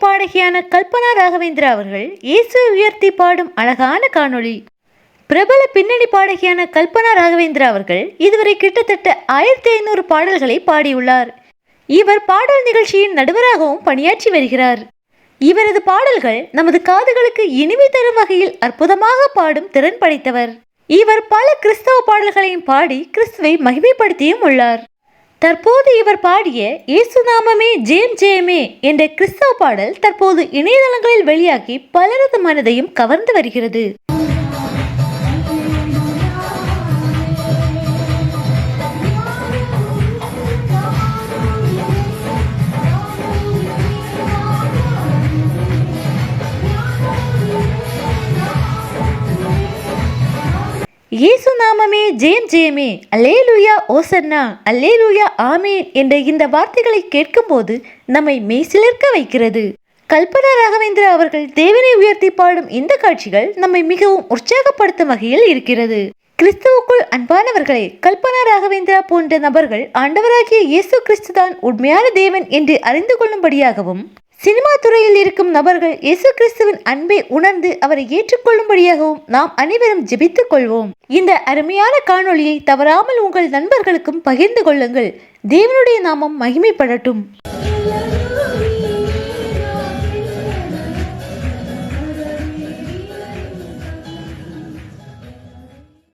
பாடகியான கல்பனா ராகவேந்திரா அவர்கள் இயேசுவை உயர்த்தி பாடும் அழகான காணொளி. பிரபல பின்னணி பாடகியான கல்பனா ராகவேந்திரா அவர்கள் இதுவரை கிட்டத்தட்ட 1500 பாடல்களை பாடியுள்ளார். இவர் பாடல் நிகழ்ச்சியின் நடுவராகவும் பணியாற்றி வருகிறார். இவரது பாடல்கள் நமது காதுகளுக்கு இனிமை தரும் வகையில் அற்புதமாக பாடும் திறன் படைத்தவர். இவர் பல கிறிஸ்தவ பாடல்களையும் பாடி கிறிஸ்துவை மகிமைப்படுத்தியும் உள்ளார். தற்போது இவர் பாடிய இயேசு நாமமே ஜெயம் ஜெயமே என்ற கிறிஸ்தவ பாடல் தற்போது இணையதளங்களில் வெளியாகி பலரது மனதையும் கவர்ந்து வருகிறது. இயேசு நாமமே ஜெயம் ஜெயமே, அல்லேலூயா ஓசன்னா, அல்லேலூயா ஆமேன் என்ற இந்த வார்த்தைகளை கேட்கும்போது நம்மை மெய்சிலிர்க்க வைக்கிறது. கல்பனா ராகவேந்திரா அவர்கள் தேவனை உயர்த்தி பாடும் இந்த காட்சிகள் நம்மை மிகவும் உற்சாகப்படுத்தும் வகையில் இருக்கிறது. கிறிஸ்துவுக்குள் அன்பானவர்களே, கல்பனா ராகவேந்திரா போன்ற நபர்கள் ஆண்டவராகிய இயேசு கிறிஸ்துதான் உண்மையான தேவன் என்று அறிந்து கொள்ளும்படியாகவும், சினிமா துறையில் இருக்கும் நபர்கள் இயேசு கிறிஸ்துவின் அன்பை உணர்ந்து அவரை ஏற்றுக்கொள்ளும்படியாகவும் நாம் அனைவரும் ஜெபித்துக் கொள்வோம். இந்த அருமையான காணொளியை தவறாமல் உங்கள் நண்பர்களுக்கும் பகிர்ந்து கொள்ளுங்கள். தேவனுடைய நாமம் மகிமைப்படட்டும்.